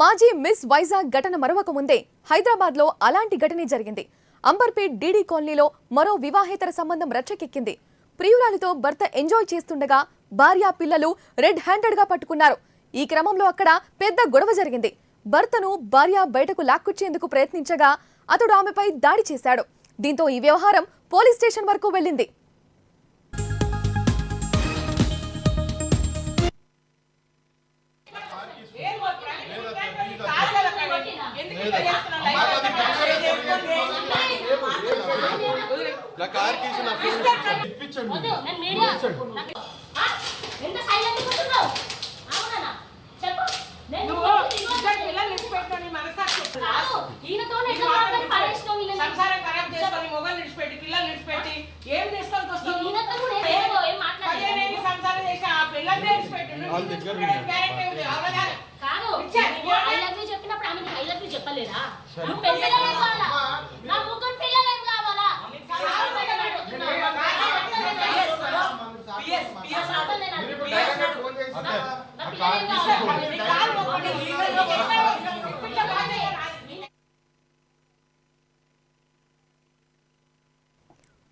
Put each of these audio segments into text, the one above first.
మాజీ మిస్ వైజాగ్ ఘటన మరొక ముందే హైదరాబాద్ లో అలాంటి ఘటనే జరిగింది. అంబర్పేట్ డీడీ కాలనీలో మరో వివాహేతర సంబంధం రచ్చకెక్కింది. ప్రియురాలితో భర్త ఎంజాయ్ చేస్తుండగా భార్య పిల్లలు రెడ్ హ్యాండెడ్ గా పట్టుకున్నారు. ఈ క్రమంలో అక్కడ పెద్ద గొడవ జరిగింది. భర్తను భార్య బయటకు లాక్కొచ్చేందుకు ప్రయత్నించగా అతడు ఆమెపై దాడి చేశాడు. దీంతో ఈ వ్యవహారం పోలీస్ స్టేషన్ వరకు వెళ్ళింది.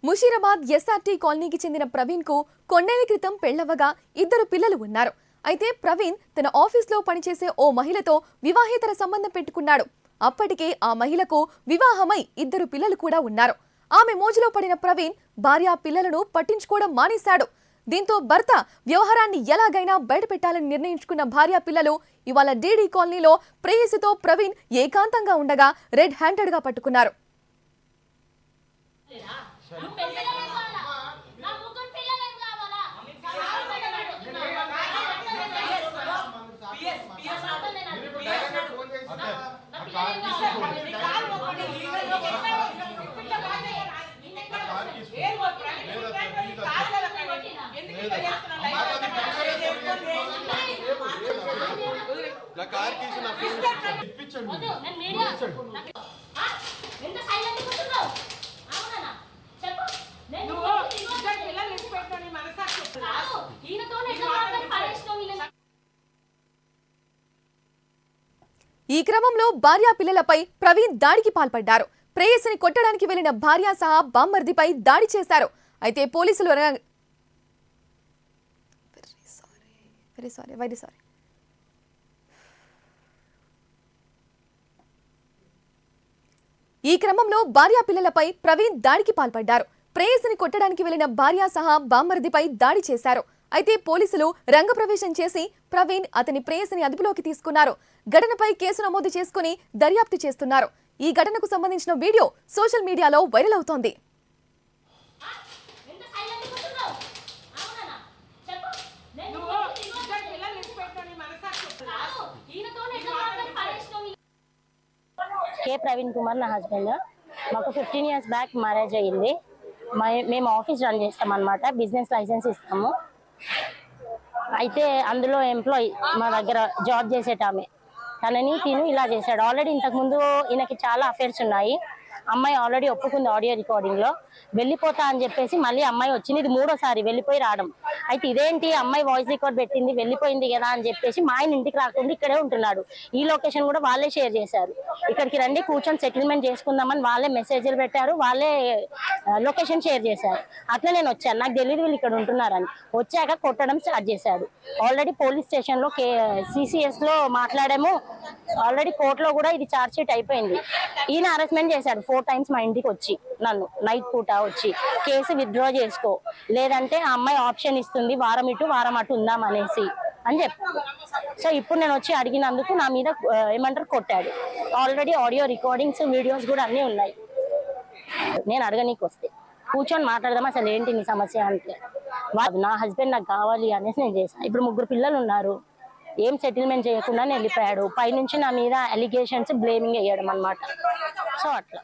ముషీరాబాద్ ఎస్ఆర్టీ కాలనీకి చెందిన ప్రవీణ్ కు కొన్నేళ్ల క్రితం పెళ్లవగా ఇద్దరు పిల్లలు ఉన్నారు. అయితే ప్రవీణ్ తన ఆఫీస్లో పనిచేసే ఓ మహిళతో వివాహేతర సంబంధం పెట్టుకున్నాడు. అప్పటికే ఆ మహిళకు వివాహమై ఇద్దరు పిల్లలు కూడా ఉన్నారు. ఆమె మోజులో పడిన ప్రవీణ్ భార్య పిల్లలను పట్టించుకోవడం మానేశాడు. దీంతో భర్త వ్యవహారాన్ని ఎలాగైనా బయటపెట్టాలని నిర్ణయించుకున్న భార్య పిల్లలు ఇవాళ డీడీ కాలనీలో ప్రేయసితో ప్రవీణ్ ఏకాంతంగా ఉండగా రెడ్ హ్యాండెడ్ గా పట్టుకున్నారు. ఈ క్రమంలో భార్య పిల్లలపై ప్రవీణ్ దాడికి పాల్పడ్డారు. ప్రేయసిని కొట్టడానికి వెళ్లిన భార్య సహా బామ్మర్దిపై దాడి చేశారు. అయితే పోలీసులు ఈ క్రమంలో భార్య పిల్లలపై ప్రవీణ్ దాడికి పాల్పడ్డారు. ప్రేయసిని కొట్టడానికి వెళ్లిన భార్య సహా బామ్మర్దిపై దాడి చేశారు. అయితే పోలీసులు రంగప్రవేశం చేసి ప్రవీణ్ అతని ప్రేయసిని అదుపులోకి తీసుకున్నారు. ఘటనపై కేసు నమోదు చేసుకుని దర్యాప్తు చేస్తున్నారు. ఈ ఘటనకు సంబంధించిన వీడియో సోషల్ మీడియాలో వైరల్ అవుతోంది. కే ప్రవీణ్ కుమార్ నా హస్బెండ్. మాకు 15 years బ్యాక్ మ్యారేజ్ అయ్యింది. మేము ఆఫీస్ రన్ చేస్తాం అన్నమాట. బిజినెస్ లైసెన్స్ ఇస్తాము. అయితే అందులో ఎంప్లాయీ మా దగ్గర జాబ్ చేసేటామె తనని తిను ఇలా చేశాడు. ఆల్రెడీ ఇంతకుముందు ఈయనకి చాలా అఫేర్స్ ఉన్నాయి. అమ్మాయి ఆల్రెడీ ఒప్పుకుంది ఆడియో రికార్డింగ్ లో. వెళ్ళిపోతా అని చెప్పేసి మళ్ళీ అమ్మాయి వచ్చింది. ఇది 3వ సారి వెళ్ళిపోయి రావడం. అయితే ఇదేంటి అమ్మాయి వాయిస్ రికార్డ్ పెట్టింది వెళ్ళిపోయింది కదా అని చెప్పేసి మా ఆయన ఇంటికి రాకుండా ఇక్కడే ఉంటున్నాడు. ఈ లొకేషన్ కూడా వాళ్ళే షేర్ చేశారు. ఇక్కడికి రండి కూర్చొని సెటిల్మెంట్ చేసుకుందామని వాళ్ళే మెసేజ్లు పెట్టారు. వాళ్ళే లొకేషన్ షేర్ చేశారు. అట్లా నేను వచ్చాను. నాకు తెలియదు వీళ్ళు ఇక్కడ ఉంటున్నారని. వచ్చాక కొట్టడం స్టార్ట్ చేశాడు. ఆల్రెడీ పోలీస్ స్టేషన్ లో CCS లో మాట్లాడాము. ఆల్రెడీ కోర్టులో కూడా ఇది ఛార్జ్ షీట్ అయిపోయింది. ఈయన అరెస్ట్మెంట్ చేశాడు 4 times మా ఇంటికి వచ్చి నన్ను నైట్ పూట వచ్చి కేసు విత్డ్రా చేసుకో లేదంటే ఆ అమ్మాయి ఆప్షన్ ఇస్తుంది వారం ఇటు వారం అటు ఉందాం అనేసి అని చెప్పాడు. సో ఇప్పుడు నేను వచ్చి అడిగినందుకు నా మీద ఏమంటారు కొట్టాడు. ఆల్రెడీ ఆడియో రికార్డింగ్స్ వీడియోస్ కూడా అన్నీ ఉన్నాయి. నేను అడగనీకి వస్తే కూర్చొని మాట్లాడదాం అసలు ఏంటి నీ సమస్య అంటే నా హస్బెండ్ నాకు కావాలి అనేసి నేను చేశాను. ఇప్పుడు 3 పిల్లలు ఉన్నారు. ఏం సెటిల్మెంట్ చేయకుండా వెళ్ళిపోయాడు. పైనుంచి నా మీద అలిగేషన్స్ బ్లేమింగ్ వేయడం అన్నమాట. సో అట్లా